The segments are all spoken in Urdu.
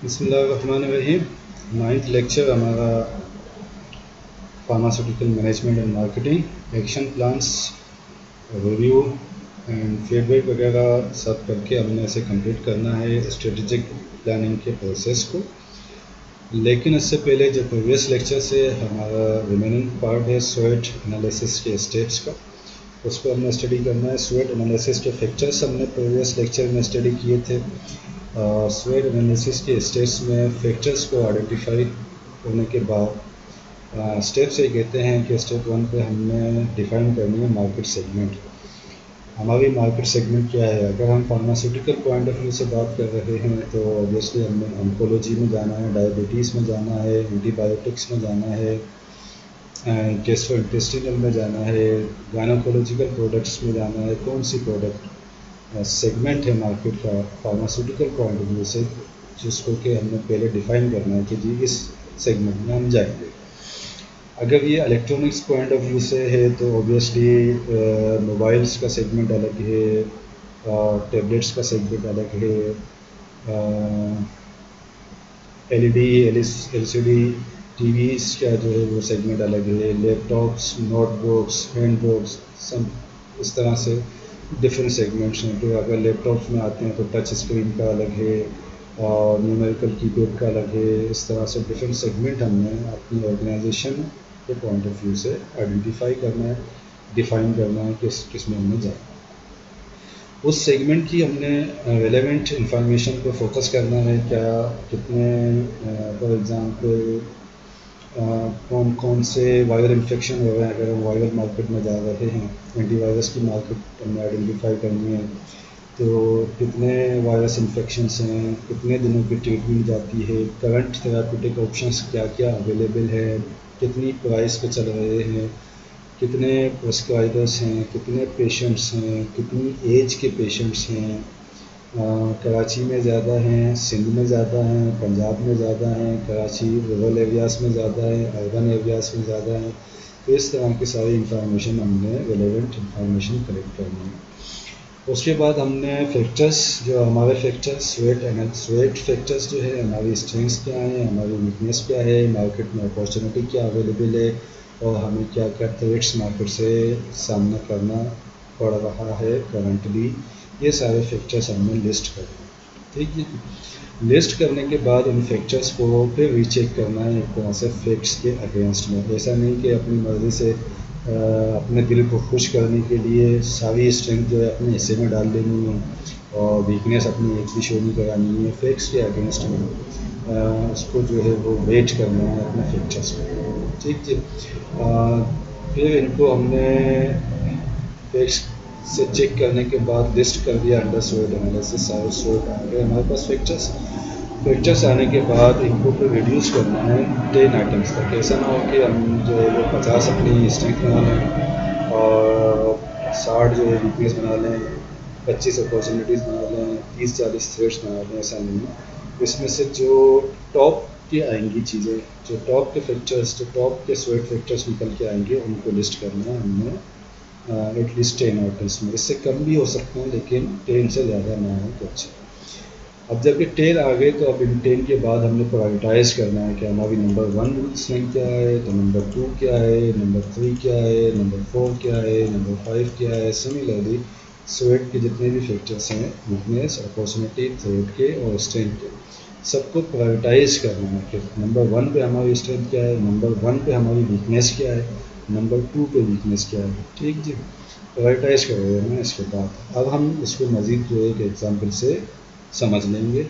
بسم اللہ الرحمن الرحیم. 9th لیکچر ہمارا pharmaceutical management and marketing action plans review and feed back وغیرہ سب کر کے ہم نے اسے کمپلیٹ کرنا ہے اسٹریٹجک پلاننگ کے پروسیس کو. لیکن اس سے پہلے جو پریویس لیکچر سے ہمارا ریمیننگ پارٹ ہے سویٹ انالیسس کے اسٹیپس کا، اس کو ہم نے اسٹڈی کرنا ہے. سویٹ انالیسس کے فیکچرس ہم نے پریویس لیکچر میں اسٹڈی کیے تھے. سویٹ انالیسس کے اسٹیپس میں فیکچرس کو آئیڈینٹیفائی کرنے کے بعد اسٹیپس یہ کہتے ہیں کہ اسٹیپ 1 پہ ہم نے ڈیفائن کرنی ہے مارکیٹ سیگمنٹ. ہماری مارکیٹ سیگمنٹ کیا ہے؟ اگر ہم فارماسیوٹیکل پوائنٹ آف ویو سے بات کر رہے ہیں تو اوبیسلی ہم نے آنکولوجی میں جانا ہے، ڈائبٹیز میں جانا ہے، اینٹی بایوٹکس میں جانا ہے، گیسٹرو انٹسٹینل میں جانا ہے، گائنوکولوجیکل پروڈکٹس میں جانا ہے. کون سی پروڈکٹ سیگمنٹ ہے مارکیٹ کا فارماسیوٹیکل پوائنٹ آف ویو سے، جس کو کہ ہم نے پہلے ڈیفائن کرنا ہے کہ جی اس سیگمنٹ میں ہم جائیں گے. اگر یہ الیکٹرانکس پوائنٹ آف ویو سے ہے تو اوبیسلی موبائلس کا سیگمنٹ الگ ہے، ٹیبلیٹس کا سیگمنٹ الگ ہے، L C D TVs کا جو ہے وہ سیگمنٹ الگ ہے، laptops, notebooks, handbooks, سب اس طرح سے ڈفرینٹ سیگمنٹس ہیں. تو اگر لیپ ٹاپس میں آتے ہیں تو ٹچ اسکرین کا الگ ہے اور نیومیریکل کی پیڈ کا الگ ہے. اس طرح سے ڈفرینٹ سیگمنٹ ہم نے اپنی آرگنائزیشن کے پوائنٹ آف ویو سے آئیڈینٹیفائی کرنا ہے، ڈیفائن کرنا ہے کہ کس میں ہم نے جانا ہے. اس سیگمنٹ کی ہم نے ریلیونٹ انفارمیشن پہ فوکس کرنا ہے. کیا کتنے فار ایگزامپل کون کون سے وائرل انفیکشن ہو رہے ہیں. اگر ہم وائرل مارکیٹ میں جا رہے ہیں، اینٹی وائرس کی مارکیٹ ہم نے آئیڈینٹیفائی کرنی ہے تو کتنے وائرس انفیکشنس ہیں، کتنے دنوں کی ٹریٹمنٹ جاتی ہے، کرنٹ تھراپیوٹک آپشنس کیا کیا اویلیبل ہے، کتنی پرائس پہ چل رہے ہیں، کتنے پرسکرائبرس ہیں، کتنے پیشنٹس ہیں، کتنی ایج کے پیشنٹس ہیں. کراچی میں زیادہ ہیں، سندھ میں زیادہ ہیں، پنجاب میں زیادہ ہیں، کراچی رورل ایریاز میں زیادہ ہیں، اربن ایریاز میں زیادہ ہیں. تو اس طرح کی ساری انفارمیشن ہم نے ریلیونٹ انفارمیشن کلیکٹ کرنی ہے. اس کے بعد ہم نے فیکچرس، جو ہمارے فیکچرس سویٹ فیکچرس جو ہے، ہماری اسٹرینگس کیا ہیں، ہماری ویکنیس کیا ہے، مارکیٹ میں اپارچونیٹی کیا اویلیبل ہے اور ہمیں کیا کیا تھریٹس مارکیٹ سے سامنا کرنا پڑ رہا ہے کرنٹلی. یہ سارے فیکچرس ہم نے لسٹ کرنا ہے. ٹھیک ہے، لسٹ کرنے کے بعد ان فیکچرس کو پھر ری چیک کرنا ہے ایک طرح سے فیکٹس کے اگینسٹ میں. ایسا نہیں کہ اپنی مرضی سے اپنے دل کو خوش کرنے کے لیے ساری اسٹرینتھ جو ہے اپنے حصے میں ڈال دینی ہے اور ویکنیس اپنی ایک بھی شو نہیں کرانی ہے. فیکٹس کے اگینسٹ میں اس کو جو ہے وہ ویٹ کرنا ہے اپنے فیکچرس کو. ٹھیک ہے، پھر ان کو ہم نے فیکٹس سے چیک کرنے کے بعد لسٹ کر دیا انڈر سویٹ انالیسس. سارے سویٹ آ گئے ہمارے پاس فیکچرس آنے کے بعد ان کو پھر ریڈیوس کرنا ہے 10 آئٹمس تک. ایسا نہ ہو کہ ہم جو ہے وہ 50 اپنی اسٹرینتھ بنا لیں اور 60 جو ہے ویکنیس بنا لیں، 25 اپارچونیٹیز بنا لیں، 30-40 تھریٹس بنا لیں. ایسا نہیں ہے. اس میں سے جو ٹاپ کی آئیں گی چیزیں، جو ٹاپ کے فیکچرس، جو ٹاپ کے سویٹ فیکچرس نکل کے آئیں گے، ان کو لسٹ کرنا ہے ہم نے ایٹ لیسٹ 10 آئٹمس میں. اس سے کم بھی ہو سکتے ہیں لیکن 10 سے زیادہ نہ ہو تو اچھا. اب جب یہ 10 آ گئے تو اب ان 10 کے بعد ہم نے پرائیورٹائز کرنا ہے کہ ہماری نمبر 1 اسٹرینتھ کیا ہے، تو نمبر 2 کیا ہے، نمبر 3 کیا ہے، نمبر 4 کیا ہے، نمبر 5 کیا ہے. سملرلی سویٹ کے جتنے بھی فیکچرس ہیں، ویکنیس، اپارچونیٹی، تھریٹ کے اور اسٹرینتھ کے، سب کو پرائیورٹائز کرنا ہے کہ نمبر 1 پہ ہماری اسٹرینتھ کیا ہے، نمبر 1 پہ ہماری ویکنیس کیا ہے، نمبر 2 پہ ویکنیس کیا ہے. ٹھیک جی، پرائیورٹائز کر رہے ہیں. اس کے بعد اب ہم اس کو مزید جو ہے ایک ایگزامپل سے سمجھ لیں گے.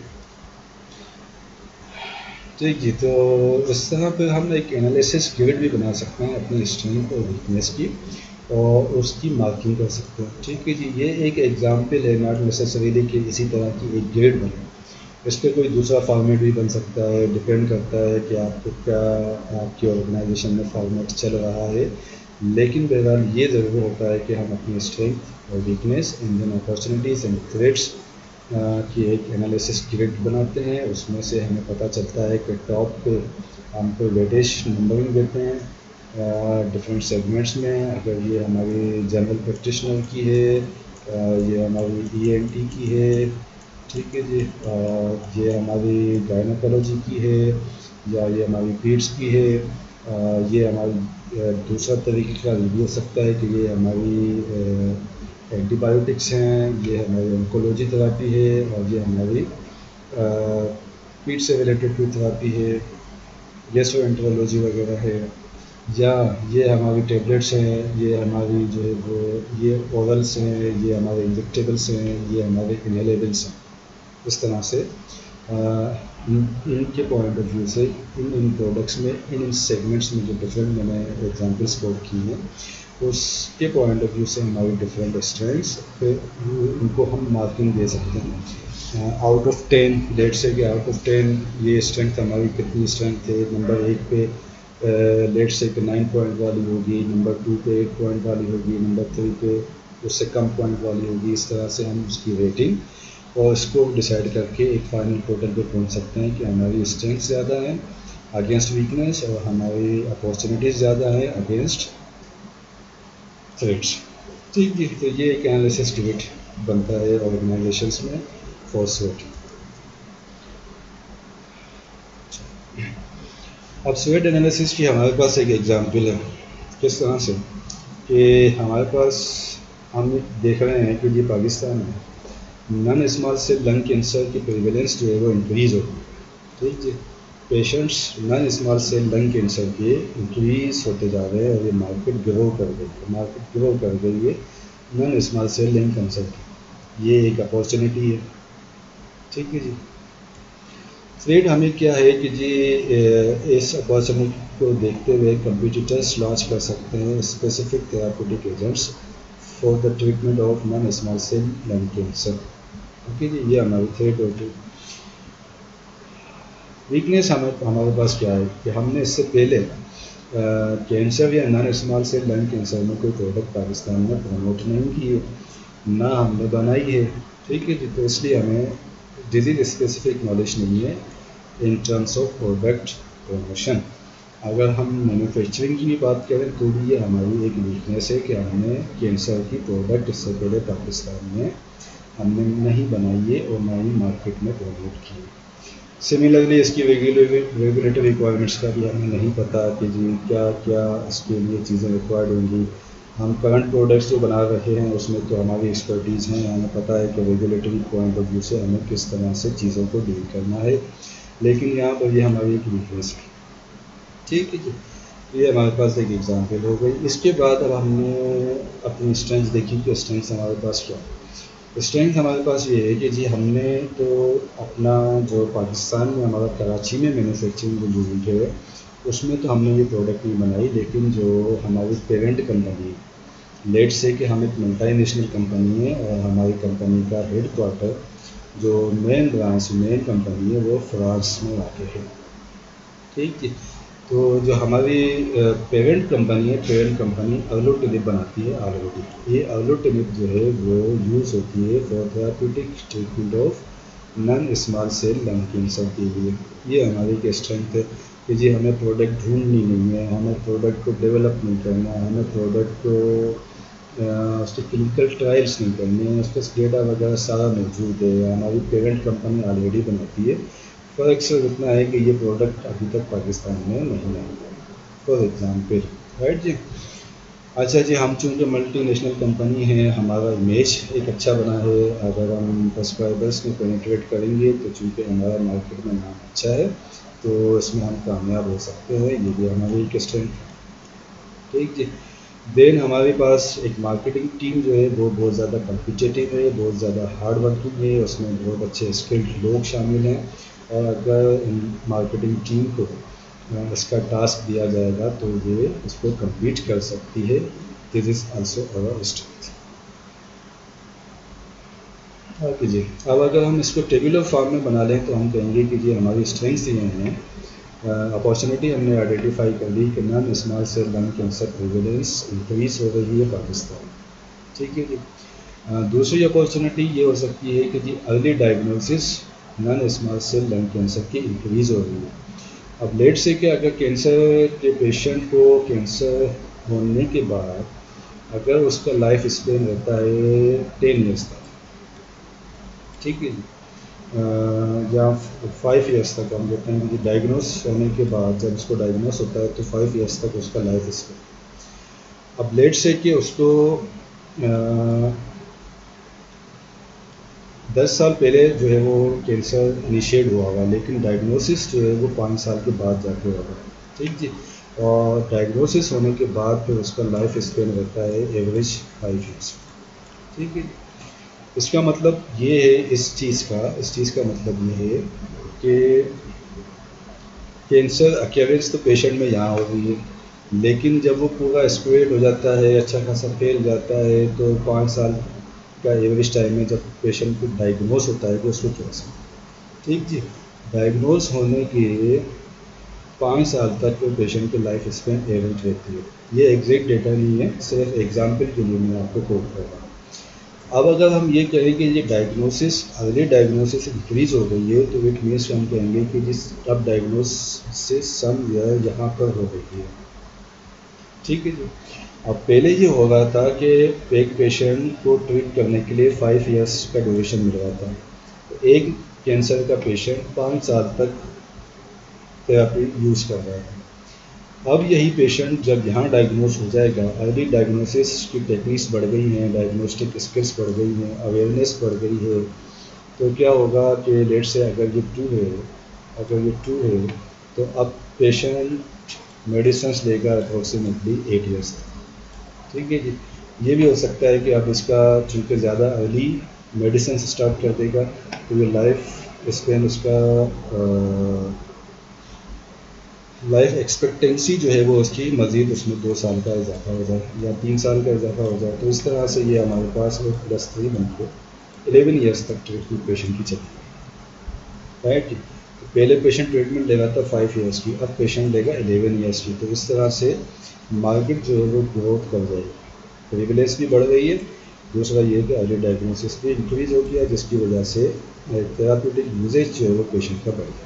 ٹھیک جی، تو اس طرح پہ ہم ایک انالیسس گریڈ بھی بنا سکتے ہیں اپنی اسٹرینتھ اور ویکنیس کی اور اس کی مارکنگ کر سکتے ہیں. ٹھیک ہے جی، یہ ایک ایگزامپل ہے، ناٹ نیسسریلی کہ اسی طرح کی ایک گریڈ بنے. اس پہ کوئی دوسرا فارمیٹ بھی بن سکتا ہے، ڈپینڈ کرتا ہے کہ آپ کو کیا آپ کی آرگنائزیشن میں فارمیٹ چل رہا ہے. لیکن بہرحال یہ ضرور ہوتا ہے کہ ہم اپنی اسٹرینتھ اور weakness, and then opportunities and threats کی ایک انالیسس گریڈ بناتے ہیں. اس میں سے ہمیں پتہ چلتا ہے کہ ٹاپ پہ ہم کو ویٹیج نمبرنگ دیتے ہیں ڈفرینٹ سیگمنٹس میں. اگر یہ ہماری جنرل پریکٹیشنر کی ہے، یہ ہماری ای این ٹی کی ہے، ٹھیک ہے جی، یہ ہماری گائنیکولوجی کی ہے یا یہ ہماری پیٹس کی ہے، یہ ہماری دوسرا طریقے کا یہ ہو سکتا ہے کہ یہ ہماری اینٹی بایوٹکس ہیں، یہ ہماری انکولوجی تھراپی ہے، اور یہ ہماری پیٹ سے ریلیٹڈ کوئی تھراپی ہے، گیسٹرو انٹرولوجی وغیرہ ہے، یا یہ ہماری ٹیبلیٹس ہیں، یہ ہماری جو ہے وہ یہ اورلس ہیں، یہ ہمارے انجیکٹیبلس ہیں، یہ ہمارے انہیلیبلس ہیں. اس طرح سے ان کے پوائنٹ آف ویو سے ان پروڈکٹس میں ان سیگمنٹس میں جو ڈفرینٹ میں نے ایگزامپلس کوٹ کی ہیں اس کے پوائنٹ آف ویو سے ہماری ڈفرینٹ اسٹرینگس پہ ان کو ہم مارکنگ دے سکتے ہیں. آؤٹ آف 10 لیٹ سے کہ آؤٹ آف 10 یہ اسٹرینگتھ ہماری کتنی اسٹرینگتھ ہے. نمبر 1 پہ لیٹ سے کہ 9 پوائنٹ والی ہوگی، نمبر 2 پہ 8 پوائنٹ والی ہوگی، نمبر 3 پہ اس سے کم پوائنٹ والی ہوگی. اس طرح سے ہم اس کی ریٹنگ اور اس کو ڈیسائیڈ کر کے ایک فائنل ٹوٹل پہ پہنچ سکتے ہیں کہ ہماری اسٹرینتھ زیادہ ہیں اگینسٹ ویکنیس اور ہماری اپارچونیٹیز زیادہ ہیں اگینسٹ تھریٹس. ٹھیک جی، تو یہ ایک انالیسس ڈیبیٹ بنتا ہے آرگنائزیشنس میں فور سویٹ. اب سویٹ انالیسس کی ہمارے پاس ایک ایگزامپل ہے. کس طرح سے کہ ہمارے پاس ہم دیکھ رہے ہیں کہ یہ پاکستان میں نان اسمال سے لنگ کینسر کی پریویلنس جو ہے وہ انکریز ہوتی ہے. ٹھیک جی، پیشنٹس نان اسمال سے لنگ کینسر کے انکریز ہوتے جا رہے ہیں اور یہ مارکیٹ گرو کر گئی ہے نان اسمال سے لنگ کینسر کی. یہ ایک اپارچونیٹی ہے. ٹھیک ہے جی، تھریڈ ہمیں کیا ہے کہ جی اس اپارچونیٹی کو دیکھتے ہوئے کمپیٹیٹرس لانچ کر سکتے ہیں specific therapeutic agents for the treatment of non small cell lung cancer. Okay ji, یہ ہماری تھریڈ ہوتی ہے. ویکنیس ہمارے پاس کیا ہے کہ ہم نے اس سے پہلے کینسر یا نان اسمال سے لنگ کینسر میں کوئی پروڈکٹ پاکستان میں پروموٹ نہیں کی ہے، نہ ہم نے بنائی ہے. ٹھیک ہے جی، تو اس لیے ہمیں ڈیزیز اسپیسیفک نالج نہیں ہے ان ٹرمس آف پروڈکٹ پروموشن. اگر ہم مینوفیکچرنگ کی بھی بات کریں تو بھی یہ ہماری ایک ویکنیس ہے کہ ہم نے کینسر کی پروڈکٹ اس سے پہلے پاکستان میں ہم نے نہیں بنائی ہے اور نہ ہی مارکیٹ میں پروموٹ کی ہے. سملرلی اس کی ریگولیٹری ریکوائرمنٹس کا بھی ہمیں نہیں پتہ کہ جی کیا کیا اس کے لیے چیزیں ریکوائرڈ ہوں گی. ہم کرنٹ پروڈکٹس جو بنا رہے ہیں اس میں تو ہماری ایکسپرٹیز ہیں، ہمیں پتہ ہے کہ ریگولیٹری پوائنٹ آف ویو سے ہمیں کس طرح سے چیزوں کو ڈیل کرنا ہے، لیکن یہاں پر یہ ہماری ایک ویکنیس ہے. ٹھیک ہے جی، یہ ہمارے پاس ایک ایگزامپل ہو گئی. اس کے بعد اب ہم نے اپنی اسٹرینتھ دیکھی کہ اسٹرینتھ ہمارے پاس کیا ہے. اسٹرینتھ ہمارے پاس یہ ہے کہ جی ہم نے تو اپنا جو پاکستان میں ہمارا کراچی میں مینوفیکچرنگ جو یونٹ ہے اس میں تو ہم نے یہ پروڈکٹ نہیں بنائی، لیکن جو ہماری پیرنٹ کمپنی لیٹ سے کہ ہم ایک ملٹی نیشنل کمپنی ہے اور ہماری کمپنی کا ہیڈ کوارٹر جو مین برانچ مین کمپنی ہے وہ فرانس میں واقع ہے. ٹھیک ہے، تو جو ہماری پیرنٹ کمپنی ہے، پیرنٹ کمپنی ارلوٹنب بناتی ہے آلریڈی. یہ ارلوٹنب جو ہے وہ یوز ہوتی ہے for therapeutic treatment of non small cell lung cancer کے لیے. یہ ہماری ایک اسٹرینتھ ہے کہ جی ہمیں پروڈکٹ ڈھونڈنی نہیں ہے، ہمیں پروڈکٹ کو ڈیولپ نہیں کرنا ہے، ہمیں پروڈکٹ کو اس کے کلینکل ٹرائلس نہیں کرنے ہیں، اس کا ڈیٹا وغیرہ سارا موجود ہے، ہماری پیرنٹ کمپنی آلریڈی بناتی ہے. فرق صرف اتنا ہے کہ یہ پروڈکٹ ابھی تک پاکستان میں نہیں آیا فار ایگزامپل. رائٹ جی. اچھا جی، ہم چونکہ ملٹی نیشنل کمپنی ہیں، ہمارا امیج ایک اچھا بنا ہے. اگر ہم سبسکرائبرس میں پینیٹریٹ کریں گے تو چونکہ ہمارا مارکیٹ میں نام اچھا ہے تو اس میں ہم کامیاب ہو سکتے ہیں. یہ بھی ہماری ایک اسٹرینتھ. ٹھیک جی. دین ہمارے پاس ایک مارکیٹنگ ٹیم جو ہے وہ بہت زیادہ کمپیٹیٹیو ہے، بہت زیادہ ہارڈ ورکنگ ہے، اس میں بہت اچھے اسکلڈ لوگ شامل ہیں. اور اگر مارکیٹنگ ٹیم کو اس کا ٹاسک دیا جائے گا تو یہ اس کو کمپلیٹ کر سکتی ہے. This is also over strength. Okay ji, اب اگر ہم اس کو ٹیبولر فارم میں بنا لیں تو ہم کہیں گے کہ جی ہماری اسٹرینگس یہ ہیں. اپارچونیٹی ہم نے آئیڈینٹیفائی کر لی کہ non small cell lung cancer prevalence increase ہو رہی ہے پاکستان. ٹھیک ہے جی. دوسری اپارچونیٹی یہ ہو سکتی ہے کہ جی early diagnosis non small cell lung cancer کی انکریز ہو رہی ہے. اب لیٹ سے کہ اگر کینسر کے پیشنٹ کو کینسر ہونے کے بعد اگر اس کا لائف اسپین رہتا ہے 10 ایئرس تک. ٹھیک ہے جی. یا 5 ایئرس تک ہم کہتے ہیں کہ ڈائگنوز ہونے کے بعد جب اس کو ڈائگنوز ہوتا ہے تو 5 ایئرس تک اس کا لائف اسپین. اب لیٹ سے کہ اس کو 10 سال پہلے جو ہے وہ کینسر انیشیٹ ہوا ہوگا لیکن ڈائگنوسس جو ہے وہ 5 سال کے بعد جا کے ہوگا. ٹھیک جی. اور ڈائگنوسس ہونے کے بعد پھر اس کا لائف اسپین رہتا ہے ایوریج 5 ایئرس. ٹھیک ہے. اس کا مطلب یہ ہے اس چیز کا مطلب یہ ہے کہ کینسر اکیئرنس تو پیشنٹ میں یہاں ہو گئی ہے لیکن جب وہ پورا اسپریڈ ہو جاتا ہے اچھا خاصا پھیل جاتا ہے تو 5 سال کا ایوریج ٹائم ہے جب پیشنٹ کو ڈائگنوز ہوتا ہے کہ اس کو کینسر. ٹھیک جی. ڈائگنوز ہونے کے 5 سال تک وہ پیشنٹ کی لائف اسپین ایوریج رہتی ہے. یہ ایگزیکٹ ڈیٹا نہیں ہے, صرف ایگزامپل کے لیے میں آپ کو کوٹ کر رہا ہوں. اب اگر ہم یہ کہیں کہ یہ ڈائگنوسس ارلی ڈائگنوسس انکریز ہو گئی ہے تو اٹ مینس ہم کہیں گے کہ جس اب ڈائگنوسس سم ایئر یہاں پر ہو گئی ہے. ٹھیک ہے جی. اب پہلے یہ ہو رہا تھا کہ ایک پیشنٹ کو ٹریٹ کرنے کے لیے 5 ایئرس کا ڈیوریشن مل رہا تھا. ایک کینسر کا پیشنٹ 5 سال تک تھراپی یوز کر رہا ہے. اب یہی پیشنٹ جب یہاں ڈائگنوز ہو جائے گا, ارلی ڈائگنوسس کی ٹیکنیکس بڑھ گئی ہیں, ڈائگنوسٹک اسکلس بڑھ گئی ہیں, اویئرنیس بڑھ گئی ہے, تو کیا ہوگا کہ لیٹ سے اگر یہ ٹو ہے تو اب پیشنٹ میڈیسنس لے گا اپروکسیمیٹلی 8 ایئرس تک. ٹھیک ہے جی. یہ بھی ہو سکتا ہے کہ اب اس کا چونکہ زیادہ ارلی میڈیسنس اسٹارٹ کر دے گا تو یہ لائف اسپین اس کا لائف ایکسپیکٹینسی جو ہے وہ اس کی مزید اس میں 2 سال کا اضافہ ہو جائے یا 3 سال کا اضافہ ہو جائے. تو اس طرح سے یہ ہمارے پاس +3 بن کے 11 ایئرس تک ٹریٹمنٹ پیشنٹ کی چلتی ہے. رائٹ. پہلے پیشنٹ ٹریٹمنٹ لے رہا تھا 5 ایئرس کی, اب پیشنٹ لے گا 11 ایئرس کی. تو اس طرح سے مارکیٹ جو ہے وہ گروتھ کر جائے گی, پریویلیس بھی بڑھ گئی ہے. دوسرا یہ کہ ارلی ڈائگنوسس بھی انکریز ہو گیا جس کی وجہ سے تھراپیوٹک یوزیج جو ہے وہ پیشنٹ کا بڑھ گیا.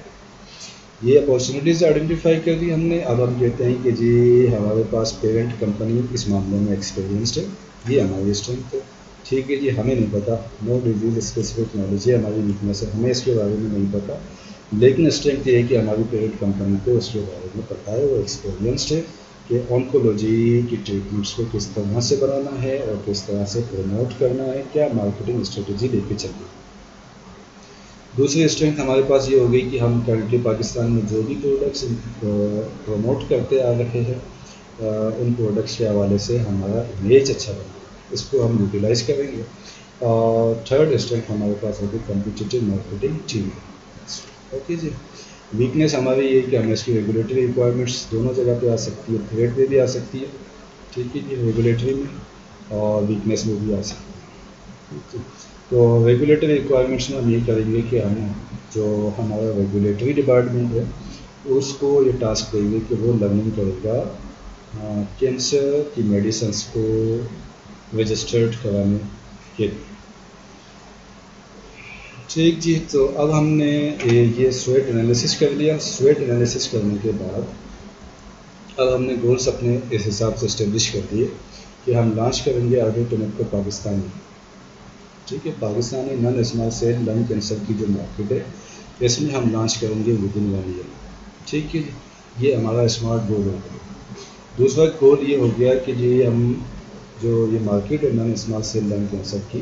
یہ اپارچونیٹیز آئیڈینٹیفائی کر دی ہم نے. اب ہم کہتے ہیں کہ جی ہمارے پاس پیرنٹ کمپنی اس معاملے میں ایکسپیرینسڈ ہے, یہ ہماری اسٹرینتھ ہے. ٹھیک ہے جی. ہمیں نہیں پتا, نو ڈیزیز اسپیسیفک نالج ہے, ہماری ویکنیس ہے, ہمیں اس کے بارے میں نہیں پتا, لیکن اسٹرینتھ یہ ہے کہ ہماری پیرنٹ کمپنی کو اس کے بارے میں پتا ہے, وہ ایکسپیرینسڈ ہے کہ آنکولوجی کی ٹریٹمنٹس کو کس طرح سے بنانا ہے اور کس طرح سے پروموٹ کرنا ہے, کیا مارکیٹنگ اسٹریٹجی لے کے چلنا ہے. دوسری اسٹرینتھ ہمارے پاس یہ ہو گئی کہ ہم کرنٹلی پاکستان میں جو بھی پروڈکٹس پروموٹ کرتے آ رہے ہیں ان پروڈکٹس کے حوالے سے ہمارا امیج اچھا بنا, اس کو ہم یوٹیلائز کریں گے. اور تھرڈ اسٹرینتھ ہمارے پاس ہوگی کمپیٹیٹیو مارکیٹنگ ٹیم. اوکے جی. ویکنیس ہماری یہ کہ ہمیں اس کی ریگولیٹری ریکوائرمنٹس دونوں جگہ پہ آ سکتی ہے, تھریٹ پہ بھی آ سکتی ہے. ٹھیک ہے جی. ریگولیٹری میں اور ویکنیس میں بھی آ سکتی ہے. ٹھیک ہے. تو ریگولیٹری ریکوائرمنٹس میں ہم یہ کریں گے کہ ہم جو ہمارا ریگولیٹری ڈپارٹمنٹ ہے اس کو یہ ٹاسک دیں گے کہ وہ لرننگ کرے گا کینسر کی میڈیسنس کو رجسٹرڈ کرانے کے لیے. ٹھیک جی. تو اب ہم نے یہ سویٹ انالیسس کر لیا. سویٹ انالیسس کرنے کے بعد اب ہم نے گولس اپنے اس حساب سے اسٹیبلش کر دیے کہ ہم لانچ کریں گے آگے ٹونٹ کو پاکستان میں. ٹھیک ہے. Pakistani non small cell lung cancer کی جو مارکیٹ ہے اس میں ہم لانچ کریں گے ود ان 1 ایئر. ٹھیک ہے. یہ ہمارا اسمارٹ گول ہو گیا. دوسرا گول یہ ہو گیا کہ جی ہم جو یہ مارکیٹ ہے non small cell lung cancer کی,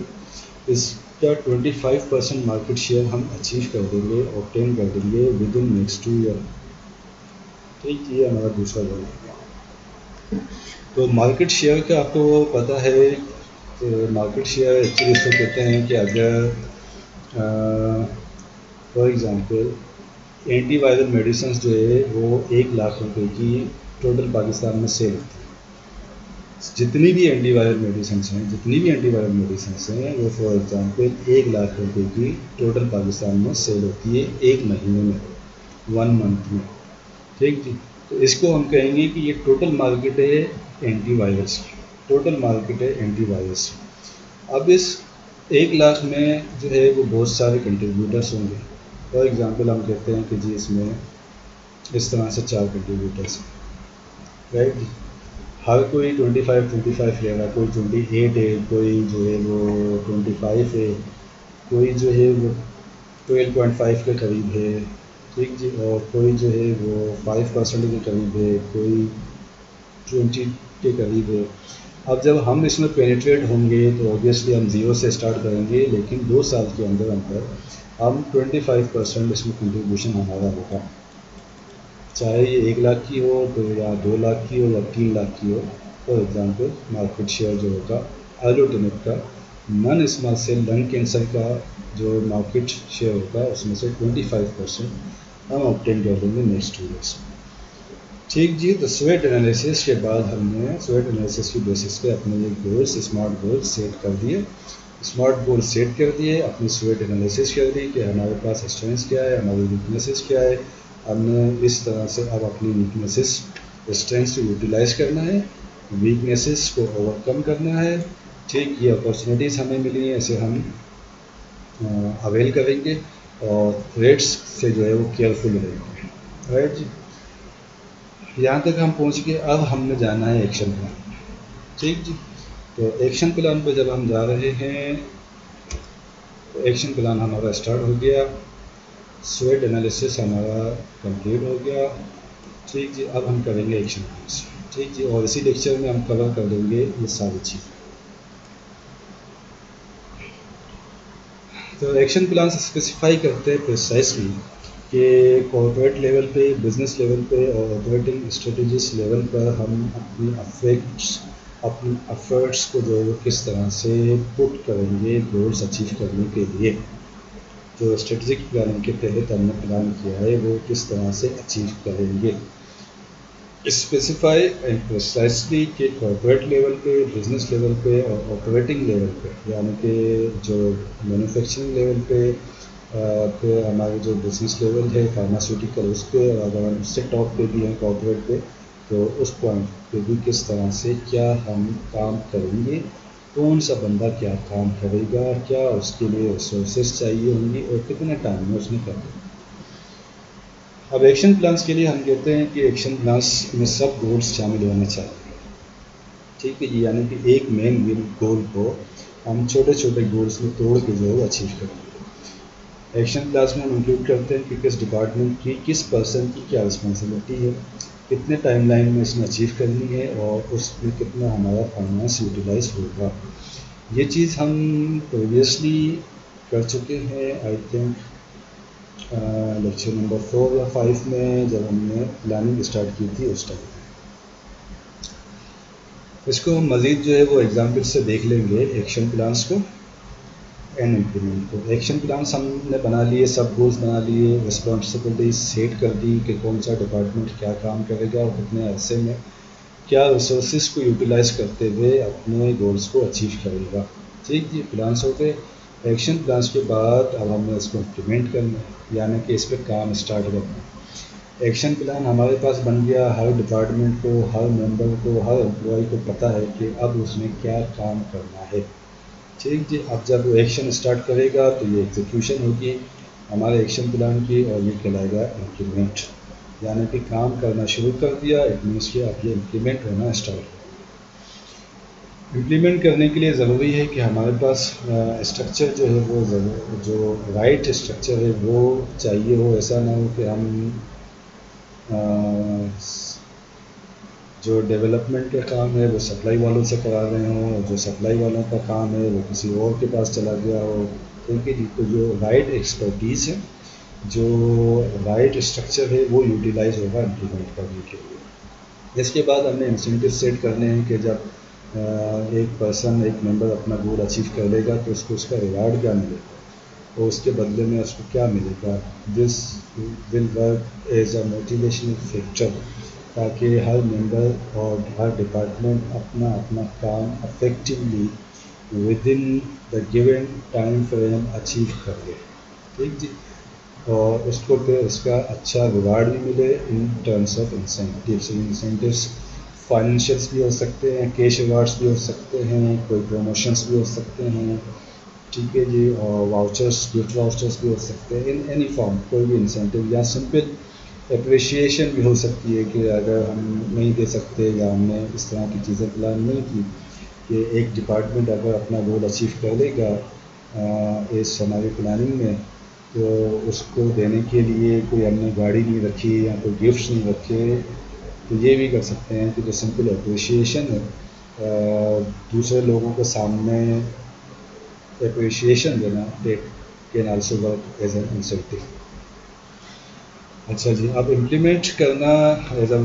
اس کا 25% مارکیٹ شیئر ہم اچیو کر دیں گے, اوبٹین کر دیں گے ود ان نیکسٹ 2 ایئر. ٹھیک. یہ ہمارا دوسرا گول ہے. تو مارکیٹ شیئر کا آپ کو پتہ ہے, مارکیٹ شیئر ایکچولی اس کو کہتے ہیں کہ اگر for example anti viral medicines جو ہے وہ 1,00,000 روپے کی ٹوٹل پاکستان میں سیل ہوتی ہے. جتنی بھی اینٹی وائرل میڈیسنس ہیں وہ فار ایگزامپل 1,00,000 روپے کی ٹوٹل پاکستان میں سیل ہوتی ہے ایک مہینے میں, 1 منتھ میں. ٹھیک جی. تو اس کو ہم کہیں گے کہ یہ ٹوٹل مارکیٹ ہے اینٹی وائرس کی, ٹوٹل مارکیٹ ہے اینٹی وائرس. اب اس 1,00,000 میں جو ہے وہ بہت سارے کنٹریبیوٹرس ہوں گے. فار ایگزامپل ہم کہتے ہیں کہ جی اس میں اس طرح سے 4 کنٹریبیوٹرس ہیں. رائٹ جی. ہر کوئی 25 لے گا, کوئی 28 ہے, کوئی جو ہے وہ 25 ہے, کوئی جو ہے وہ 12.5 کے قریب ہے، ٹھیک جی، اور کوئی جو ہے وہ 5% کے قریب ہے، کوئی 20 کے قریب ہے۔ اب جب ہم اس میں پینیٹریٹ ہوں گے تو اوبیسلی ہم 0 سے اسٹارٹ کریں گے، لیکن 2 سال کے اندر اندر ہم 25% اس میں کنٹریبیوشن ہمارا ہوگا، چاہے یہ 1 لاکھ کی ہو تو یا 2 لاکھ کی ہو یا 3 لاکھ کی ہو۔ فار ایگزامپل مارکیٹ شیئر جو ہوگا آلوٹینٹ کا non small cell lung cancer کا جو مارکیٹ شیئر ہوگا اس میں سے 25% ہم آبٹین کر لیں گے نیکسٹ 2 ایئرس میں، ٹھیک جی۔ تو سویٹ انالیسس کے بعد ہم نے سویٹ انالیسس کی بیسس پہ اپنے یہ گولس اسمارٹ گولس سیٹ کر دیے، اسمارٹ گول سیٹ کر دیے، اپنی سویٹ انالیسس کر دی کہ ہمارے پاس اسٹرینتھس کیا ہے، ہماری ویکنیسز کیا ہے، ہم نے اس طرح سے اب اپنی ویکنیسز اسٹرینتھس کو یوٹیلائز کرنا ہے، ویکنیسز کو اوور کم کرنا ہے، ٹھیک۔ یہ اپارچونیٹیز ہمیں ملی ہیں، اسے ہم اویل کریں گے اور تھریٹس سے جو ہے وہ کیئرفل رہیں گے، رائٹ جی۔ یہاں تک ہم پہنچ گئے، اب ہم نے جانا ہے ایکشن پلان، ٹھیک جی۔ تو ایکشن پلان پہ جب ہم جا رہے ہیں تو ایکشن پلان ہمارا اسٹارٹ ہو گیا، سویٹ انالیسس ہمارا کمپلیٹ ہو گیا، ٹھیک جی۔ اب ہم کریں گے ایکشن پلانس، ٹھیک جی، اور اسی لیکچر میں ہم کور کر دیں گے یہ ساری چیزیں۔ تو ایکشن پلانس اسپیسیفائی کرتے ہیں پریسائزلی کہ کارپوریٹ لیول پہ، بزنس لیول پہ اور آپریٹنگ اسٹریٹجیز لیول پر ہم اپنی ایفرٹس کو جو ہے وہ کس طرح سے پٹ کریں گے گولس اچیو کرنے کے لیے، جو اسٹریٹجک پلاننگ کے تحت ہم نے پلان کیا ہے وہ کس طرح سے اچیو کریں گے، اسپیسیفائی اینڈ پریسائزلی کہ کارپوریٹ لیول پہ، بزنس لیول پہ اور آپریٹنگ لیول پہ، یعنی کہ جو مینوفیکچرنگ لیول پہ، پھر ہمارے جو بزنس لیول ہے فارماسیوٹیکل اس پہ، اور اگر ہم اس سے ٹاپ پہ بھی ہیں کارپوریٹ پہ تو اس پوائنٹ پہ بھی کس طرح سے کیا ہم کام کریں گے، کون سا بندہ کیا کام کرے گا، کیا اس کے لیے ریسورسز چاہیے ہوں گی اور کتنے ٹائم میں اس نے کرنا۔ اب ایکشن پلانس کے لیے ہم کہتے ہیں کہ ایکشن پلانس میں سب گولس شامل ہونے چاہیے، ٹھیک ہے جی، یعنی کہ ایک مین گول کو ہم چھوٹے چھوٹے گولس میں توڑ کے جو ہے وہ اچیو کریں گے۔ ایکشن پلانس میں ہم انکلوڈ کرتے ہیں کہ کس ڈپارٹمنٹ کی، کس پرسن کی کیا رسپانسبلٹی ہے، کتنے ٹائم لائن میں اس نے اچیو کرنی ہے اور اس میں کتنا ہمارا فائنانس یوٹیلائز ہوگا۔ یہ چیز ہم پریویسلی کر چکے ہیں، آئی تھنک لیکچر نمبر 4 یا 5 میں جب ہم نے پلاننگ اسٹارٹ کی تھی اس ٹائم۔ اس کو ہم مزید جو ہے وہ ایگزامپل سے دیکھ لیں گے ایکشن پلانس کو اینڈ امپلیمنٹ کو۔ ایکشن پلانس ہم نے بنا لیے، سب گولز بنا لیے، رسپانسبلٹیز سیٹ کر دی کہ کون سا ڈپارٹمنٹ کیا کام کرے گا اور کتنے عرصے میں کیا ریسورسز کو یوٹیلائز کرتے ہوئے اپنے گولز کو اچیو کرے گا، ٹھیک جی۔ پلانس ہو گئے، ایکشن پلانس کے بعد اب ہم نے اس کو امپلیمنٹ کرنا ہے، یعنی کہ اس پہ کام اسٹارٹ کرنا ہے۔ ایکشن پلان ہمارے پاس بن گیا، ہر ڈپارٹمنٹ کو، ہر ممبر کو، ہر امپلائی کو پتہ ہے کہ اب اس نے کیا کام کرنا ہے، ٹھیک جی۔ اب جب وہ ایکشن اسٹارٹ کرے گا تو یہ ایگزیکیوشن ہوگی ہمارے ایکشن پلان کی اور یہ کہلائے گا امپلیمنٹ، یعنی کہ کام کرنا شروع کر دیا، اٹ مینس کہ اب یہ امپلیمنٹ ہونا اسٹارٹ ہو۔ امپلیمنٹ کرنے کے لیے ضروری ہے کہ ہمارے پاس اسٹرکچر جو ہے وہ جو رائٹ اسٹرکچر ہے وہ چاہیے ہو، ایسا نہ ہو کہ ہم جو ڈیولپمنٹ کا کام ہے وہ سپلائی والوں سے کرا رہے ہوں اور جو سپلائی والوں کا کام ہے وہ کسی اور کے پاس چلا گیا ہو، کیونکہ تو جو رائٹ ایکسپرٹیز ہے، جو رائٹ اسٹرکچر ہے وہ یوٹیلائز ہوگا امپلیمنٹ کرنے کے لیے۔ اس کے بعد ہم نے انسینٹیو سیٹ کرنے ہیں کہ جب ایک پرسن، ایک ممبر اپنا گول اچیو کر لے گا تو اس کو اس کا ریوارڈ کیا ملے گا اور اس کے بدلے میں اس کو کیا ملے گا۔ This will work as a motivational factor, تاکہ ہر ممبر اور ہر ڈپارٹمنٹ اپنا اپنا کام effectively with in the given time frame achieve کر لے، ٹھیک جی، اور اس کو پھر اس کا اچھا ریوارڈ بھی ملے in terms of incentives. Incentives financials بھی ہو سکتے ہیں، کیش ایوارڈس بھی ہو سکتے ہیں، کوئی پروموشنس بھی ہو سکتے ہیں، ٹھیک ہے جی، اور واؤچرس، گفٹ واؤچرس بھی ہو سکتے ہیں، ان اینی فارم کوئی بھی انسینٹیو، یا سمپل اپریشیشن بھی ہو سکتی ہے کہ اگر ہم نہیں دے سکتے یا ہم نے اس طرح کی چیزیں پلان نہیں کی کہ ایک ڈپارٹمنٹ اگر اپنا گول اچیو کر لے گا اس ہماری پلاننگ میں تو اس کو دینے کے لیے کوئی ہم نے گاڑی نہیں رکھی یا کوئی گفٹس نہیں رکھے، تو یہ بھی کر سکتے ہیں کہ جو سمپل اپریشیشن ہے دوسرے لوگوں کے سامنے اپریشیشن دینا، that can also work as an incentive. اچھا جی، اب امپلیمنٹ کرنا ایز اے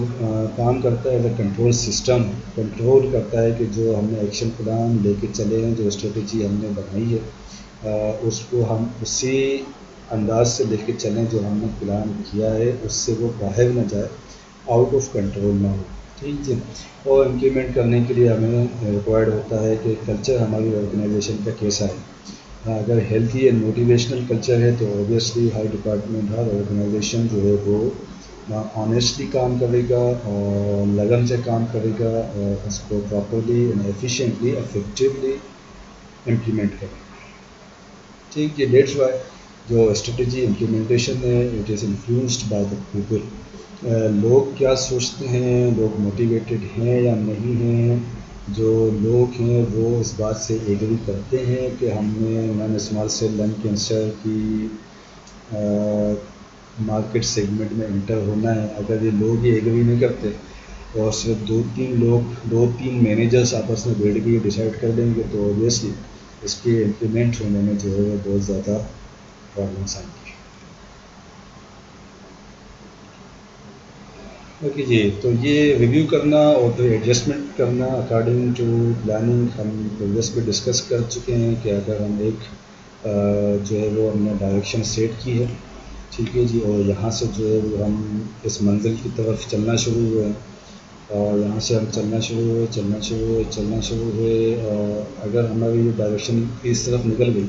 کام کرتا ہے as a control system, control کرتا ہے کہ جو ہم نے ایکشن پلان لے کے چلے ہیں، جو اسٹریٹجی ہم نے بنائی ہے اس کو ہم اسی انداز سے لے کے چلیں جو ہم نے پلان کیا ہے، اس سے وہ باہر نہ جائے، آؤٹ آف کنٹرول نہ ہو، ٹھیک جی۔ اور امپلیمنٹ کرنے کے لیے ہمیں ریکوائرڈ ہوتا ہے کہ کلچر ہماری آرگنائزیشن کا کیسا ہے۔ اگر ہیلتھی اینڈ موٹیویشنل کلچر ہے تو اوبیسلی ہر ڈپارٹمنٹ، ہر آرگنائزیشن جو ہے وہ آنیسٹلی کام کرے گا اور لگن سے کام کرے گا اور اس کو properly and efficiently effectively implement کرے گا، ٹھیک ہے۔ دیٹس وائی جو اسٹریٹجی امپلیمنٹیشن ہے it is influenced by the people. لوگ کیا سوچتے ہیں، لوگ موٹیویٹڈ ہیں یا نہیں ہیں۔ جو لوگ ہیں وہ اس بات سے ایگری کرتے ہیں کہ ہم نے non small cell lung cancer کی مارکیٹ سیگمنٹ میں انٹر ہونا ہے۔ اگر یہ لوگ یہ ایگری نہیں کرتے اور صرف دو تین مینیجرس آپس میں بیٹھ کے یہ ڈیسائیڈ کر دیں گے تو اوبیسلی اس کے امپلیمنٹ ہونے میں جو ہے وہ بہت زیادہ پرابلمس آئیں گی۔ اوکے جی، تو یہ ریویو کرنا اور پھر ایڈجسٹمنٹ کرنا اکارڈنگ ٹو پلاننگ ہم پریویس پہ ڈسکس کر چکے ہیں کہ اگر ہم ایک جو ہے وہ ہم نے ڈائریکشن سیٹ کی ہے، ٹھیک ہے جی، اور یہاں سے جو ہے وہ ہم اس منزل کی طرف چلنا شروع ہوئے ہیں اور یہاں سے ہم چلنا شروع ہوئے اور اگر ہماری ڈائریکشن اس طرف نکل گئی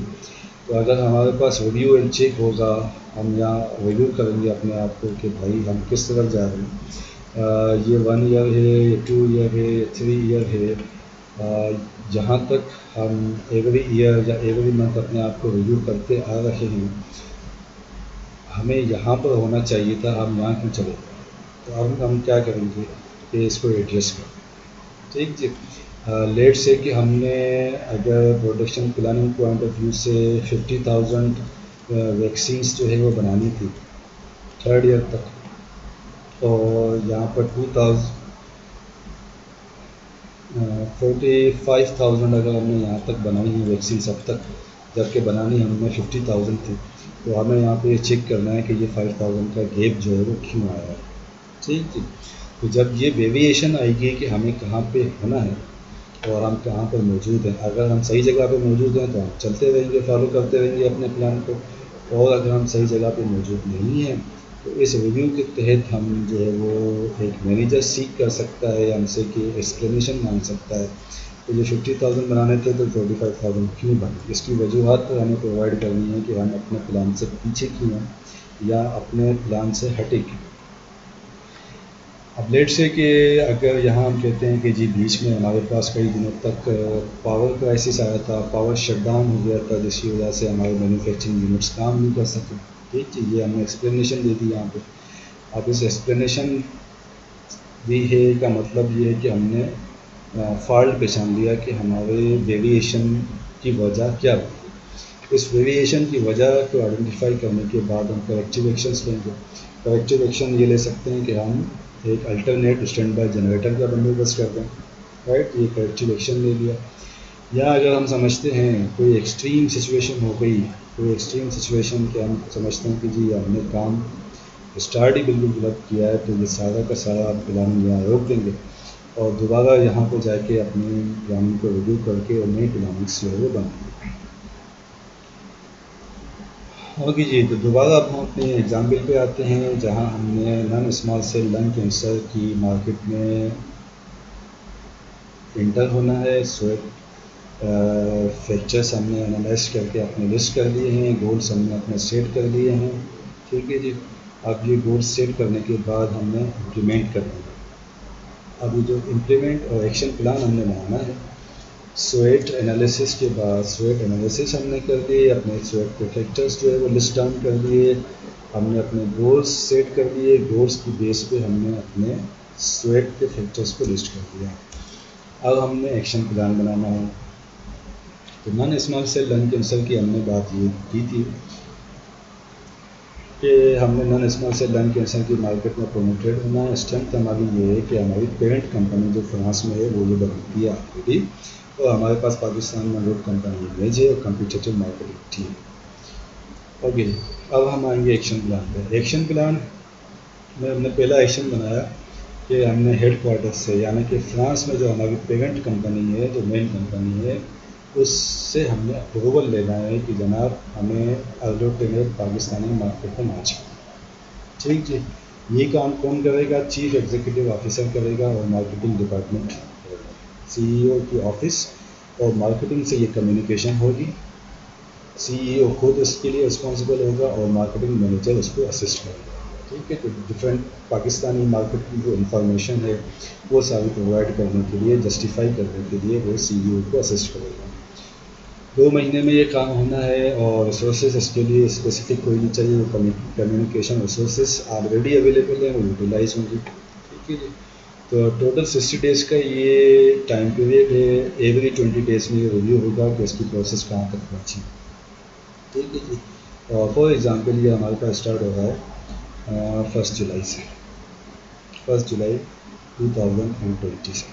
تو اگر ہمارے پاس ریویو اینڈ چیک ہوگا، ہم یہاں ریویو کریں گے اپنے آپ کو کہ بھائی ہم کس طرف جا رہے ہیں، یہ 1 ایئر ہے، یہ 2 ایئر ہے، یہ 3 ایئر ہے۔ جہاں تک ہم ایوری ایئر یا ایوری منتھ اپنے آپ کو ریویو کرتے آ رہے ہیں، ہمیں یہاں پر ہونا چاہیے تھا، ہم یہاں کیوں چلے گئے؟ تو اب ہم کیا کریں گے کہ اس کو ایڈجسٹ کریں، ٹھیک جی۔ لیٹ سے کہ ہم نے اگر production planning point of view سے 50,000 ویکسینس جو ہے وہ بنانی تھی 3rd ایئر تک، اور یہاں پر 45,000 اگر ہم نے یہاں تک بنائی ہیں ویکسینس اب تک، جبکہ بنانی ہم نے 50,000 تھی، تو ہمیں یہاں پہ یہ چیک کرنا ہے کہ یہ 5,000 کا گیپ جو ہے وہ کیوں آیا ہے، ٹھیک جی۔ تو جب یہ ویریشن آئے گی کہ ہمیں کہاں پہ ہونا ہے اور ہم کہاں پر موجود ہیں، اگر ہم صحیح جگہ پہ موجود ہیں تو ہم چلتے رہیں گے، فالو کرتے رہیں گے اپنے پلان کو، اور اگر ہم صحیح جگہ پہ موجود نہیں ہیں تو اس ریویو کے تحت ہم جو ہے وہ ایک مینیجر سیکھ کر سکتا ہے ہم سے کہ ایکسپلینیشن مانگ سکتا ہے کہ جو 50,000 بنانے تھے تو 45,000 کیوں بنے، اس کی وجوہات ہمیں پرووائڈ کرنی ہے کہ ہم اپنے پلان سے پیچھے کیوں ہیں یا اپنے پلان سے ہٹے کیوں۔ اب لیٹ سے کہ اگر یہاں ہم کہتے ہیں کہ جی بیچ میں ہمارے پاس کئی دنوں تک پاور کرائسس آیا تھا، پاور شٹ ڈاؤن ہو گیا تھا، جس کی وجہ سے ہمارے مینوفیکچرنگ یونٹس کام نہیں کر سکے، ٹھیک ہے، یہ ہم نے ایکسپلینیشن دے دی یہاں پہ۔ اب اس ایکسپلینیشن دی ہے کا مطلب یہ ہے کہ ہم نے فالٹ پہچان لیا کہ ہمارے ویریشن کی وجہ کیا ہے۔ اس ویریشن کی وجہ کو آئیڈینٹیفائی کرنے کے بعد ہم کریکٹیو ایکشنس لیں گے۔ کریکٹیو ایکشن یہ لے سکتے ہیں کہ ہم ایک الٹرنیٹ اسٹینڈ بائی جنریٹر کا بندوبست کر دیں، رائٹ، یہ کریکٹیو ایکشن لے لیا۔ یا اگر ہم سمجھتے ہیں کوئی ایکسٹریم سچویشن ہو گئی، کوئی ایکسٹریم سچویشن کہ ہم سمجھتے ہیں کہ جی ہم نے کام اسٹارٹ ہی بالکل غلط کیا ہے، تو یہ سارا کا سارا پلاننگ یہاں روک دیں گے اور دوبارہ یہاں پہ جا کے اپنی پلاننگ کو ریویو کر کے اور نئی پلاننگس جو ہے وہ بنائیں گے۔ اوکے جی، تو دوبارہ اب ہم اپنے ایگزامپل پہ آتے ہیں جہاں ہم نے non small cell lung cancer کی مارکیٹ میں انٹر ہونا ہے۔ فیکچرس ہم نے انالائز کر کے اپنے لسٹ کر لیے ہیں، گولس ہم نے اپنے سیٹ کر لیے ہیں، ٹھیک ہے جی۔ اب یہ گولس سیٹ کرنے کے بعد ہم نے امپلیمنٹ کرنا ہے۔ اب یہ جو امپلیمنٹ اور ایکشن پلان ہم نے بنانا ہے، سویٹ انالیسس کے بعد، سویٹ انالیسس ہم نے کر لیے، اپنے سویٹ کے فیکٹرس جو ہے وہ لسٹ ڈاؤن کر لیے، ہم نے اپنے گولس سیٹ کر لیے، گولس کی بیس پہ ہم نے اپنے سویٹ کے فیکٹرس کو لسٹ کر دیا۔ اب ہم نے ایکشن پلان بنانا ہے۔ تو non small cell lung cancer کی ہم نے بات یہ کی تھی کہ ہم نے نان اسمال سے لنگ کینسر کی مارکیٹ میں پروموٹیڈ ہونا ہے. اسٹرینتھ ہماری یہ ہے کہ ہماری پیرنٹ کمپنی جو فرانس میں ہے وہ یہ بناتی ہے آلریڈی, اور ہمارے پاس پاکستان میں روڈ کمپنی امیج ہے اور کمپیٹیٹو مارکیٹنگ ٹیم. اوکے, اب ہم آئیں گے ایکشن پلان پہ. ایکشن پلان میں ہم نے پہلا ایکشن بنایا کہ ہم نے ہیڈ کوارٹر سے, یعنی کہ فرانس میں جو ہماری پیرنٹ کمپنی ہے, جو مین کمپنی ہے, اس سے ہم نے اپروول لینا ہے کہ جناب ہمیں الوٹینیٹ پاکستانی مارکیٹ میں لانچ کرنا. ٹھیک جی, یہ کام کون کرے گا؟ چیف ایگزیکٹو آفیسر کرے گا اور مارکیٹنگ ڈپارٹمنٹ کرے گا. سی ای او کی آفس اور مارکیٹنگ سے یہ کمیونیکیشن ہوگی. سی ای او خود اس کے لیے رسپانسبل ہوگا اور مارکیٹنگ مینیجر اس کو اسسٹ کرے گا. ٹھیک ہے, تو ڈفرینٹ پاکستانی مارکیٹ کی جو انفارمیشن ہے وہ ساری پرووائڈ کرنے کے لیے, جسٹیفائی کرنے کے لیے وہ سی ای او کو اسسٹ کرے گا. 2 مہینے میں یہ کام ہونا ہے, اور ریسورسز اس کے لیے اسپیسیفک کوئی نہیں چاہیے. وہ کمیونیکیشن ریسورسز آلریڈی اویلیبل ہیں, وہ یوٹیلائز ہوں گی. ٹھیک ہے جی, تو ٹوٹل 60 days کا یہ ٹائم پیریڈ ہے. ایوری 20 days میں یہ ریویو ہوگا کہ اس کی پروسیس کہاں تک پہنچی. ٹھیک ہے جی, فار ایگزامپل یہ ہمارے پاس اسٹارٹ ہو رہا ہے 1 جولائی سے, 1 جولائی 2020 سے.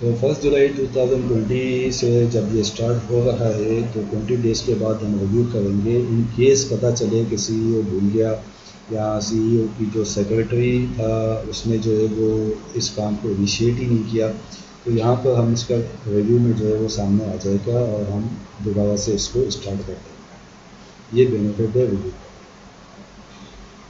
تو 1 جولائی 2020 سے جب یہ اسٹارٹ ہو رہا ہے تو 20 days کے بعد ہم ریویو کریں گے. ان کیس پتہ چلے کہ سی ای او بھول گیا یا سی ای او کی جو سیکرٹری تھا اس نے جو ہے وہ اس کام کو انیشیٹ ہی نہیں کیا, تو یہاں پر ہم اس کا ریویو میں جو ہے وہ سامنے آ جائے گا اور ہم دوبارہ سے اس کو اسٹارٹ کر دیں گے. یہ بینیفٹ ہے ریویو کا.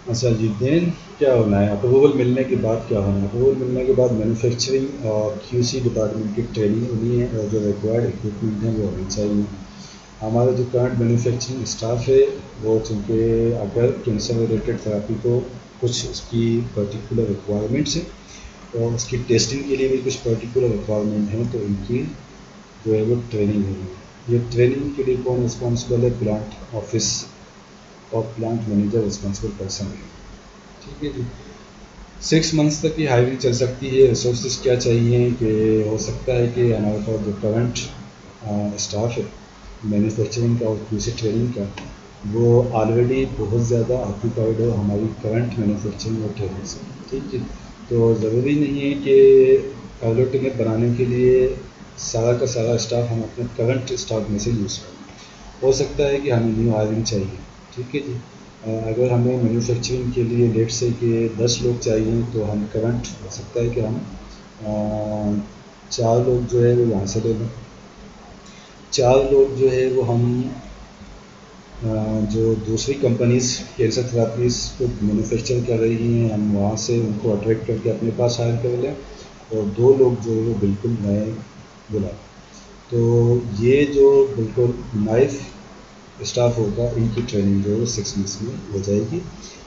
اچھا جی, دین کیا ہونا ہے؟ اپروول ملنے کے بعد کیا ہونا ہے؟ اپروول ملنے کے بعد مینوفیکچرنگ اور کیو سی ڈپارٹمنٹ کی ٹریننگ ہونی ہے, اور جو ریکوائرڈ اکوپمنٹ ہیں وہ ہونی چاہیے. ہمارا جو کرنٹ مینوفیکچرنگ اسٹاف ہے وہ چونکہ اگر کینسر ریلیٹڈ تھراپی کو کچھ اس کی پرٹیکولر ریکوائرمنٹس ہیں اور اس کی ٹیسٹنگ کے لیے بھی کچھ پرٹیکولر ریکوائرمنٹ ہیں, تو ان کی جو ہے وہ ٹریننگ ہونی ہے. یہ ٹریننگ کے لیے کون رسپانسبل ہے؟ پلانٹ آفس اور پلانٹ مینیجر رسپانسبل پرسن ہے. ٹھیک ہے جی, 6 months تک کی ہائرنگ چل سکتی ہے. ریسورسز کیا چاہیے کہ ہو سکتا ہے کہ ہمارے پاس جو کرنٹ اسٹاف ہے مینوفیکچرنگ کا اور دوسری ٹریننگ کا, وہ آلریڈی بہت زیادہ آکوپائڈ ہو ہماری کرنٹ مینوفیکچرنگ اور ٹریننگ سے. ٹھیک ہے, تو ضروری نہیں ہے کہ الوٹینیٹ بنانے کے لیے سارا کا سارا اسٹاف ہم اپنے کرنٹ اسٹاف میں سے یوز کریں. ہو سکتا ہے کہ ہمیں نیو ہائرنگ چاہیے. ٹھیک ہے جی, اگر ہمیں مینوفیکچرنگ کے لیے لیٹ سے کہ 10 لوگ چاہیے تو ہم کرنٹ ہو سکتا ہے کہ ہم 4 لوگ جو ہے وہ یہاں سے لے لیں. 4 لوگ جو ہے وہ ہم جو دوسری کمپنیز کینسر تھراپیز کو مینوفیکچر کر رہی ہیں ہم وہاں سے ان کو اٹریکٹ کر کے اپنے پاس ہائر کر لیں, اور 2 لوگ جو ہے وہ بالکل نئے بلائیں. تو یہ جو بالکل نائف اسٹاف ہوگا ان کی ٹریننگ جو ہے 6 months میں ہو جائے گی,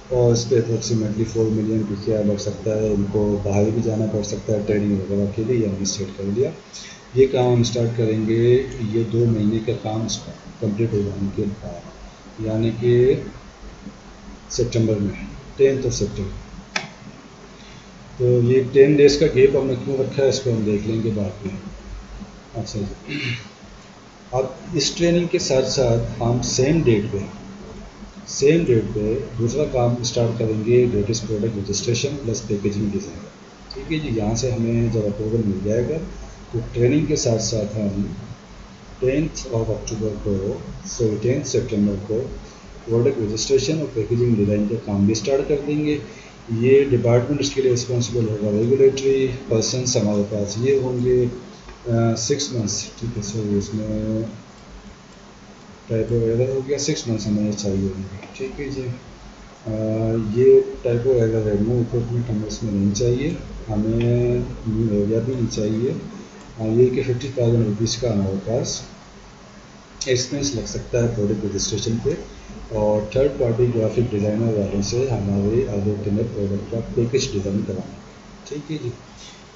اور اس پہ اپروکسیمیٹلی 4 million روپیہ لگ سکتا ہے. ان کو باہر بھی جانا پڑ سکتا ہے ٹریننگ وغیرہ کے لیے, یا ہم اسٹارٹ کر لیا. یہ کام ہم اسٹارٹ کریں گے, یہ 2 مہینے کا کام کمپلیٹ ہو جانے کے بعد, یعنی کہ سپٹمبر میں 10 سپٹمبر. تو یہ 10 days کا گیپ ہم نے کیوں رکھا ہے اس کو ہم دیکھ لیں گے بعد میں. اچھا جی, اب اس ٹریننگ کے ساتھ ساتھ ہم سیم ڈیٹ پہ دوسرا کام اسٹارٹ کریں گے, that is product registration plus packaging design. ٹھیک ہے جی, یہاں سے ہمیں جب اپروول مل جائے گا تو ٹریننگ کے ساتھ ساتھ ہم 10 سپٹمبر کو پروڈکٹ رجسٹریشن اور پیکیجنگ ڈیزائن کا کام بھی اسٹارٹ کر دیں گے. یہ ڈپارٹمنٹ اس کے لیے رسپانسبل ہوگا. ریگولیٹری پرسنس ہمارے پاس یہ ہوں گے 6 months. ٹھیک ہے سر, اس میں ٹائپو ایرر ہو گیا, 6 months ہمیں چاہیے ہوں گے. ٹھیک ہے جی, یہ ٹائپو ایرر ہے, نو اکوپمنٹ ہمیں اس میں نہیں چاہیے, ہمیں نیو ایریا بھی نہیں چاہیے. یہ کہ 50,000 روپیز کا ہمارے پاس ایکسپینس لگ سکتا ہے پروڈکٹ رجسٹریشن پہ, اور تھرڈ پارٹی گرافک ڈیزائنر والوں سے ہمارے الوٹینیٹ پروڈکٹ کا پیکج ڈیزائن کرانا. ٹھیک ہے جی,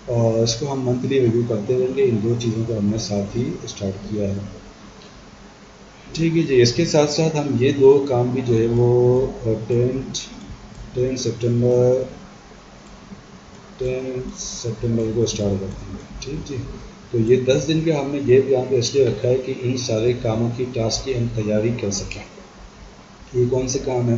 اور اس کو ہم منتھلی ریویو کرتے رہیں گے. ان 2 چیزوں کو ہم نے ساتھ ہی اسٹارٹ کیا ہے. ٹھیک ہے جی, اس کے ساتھ ساتھ ہم یہ 2 کام بھی جو ہے وہ 10 سپٹمبر کو اسٹارٹ کرتے ہیں. ٹھیک جی, تو یہ 10 دن کا ہم نے گیپ یہاں پہ اس لیے رکھا ہے کہ ان سارے کاموں کی ٹاسک کی ہم تیاری کر سکیں. یہ کون سے کام ہیں؟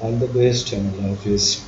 All the best and Allah Hafiz.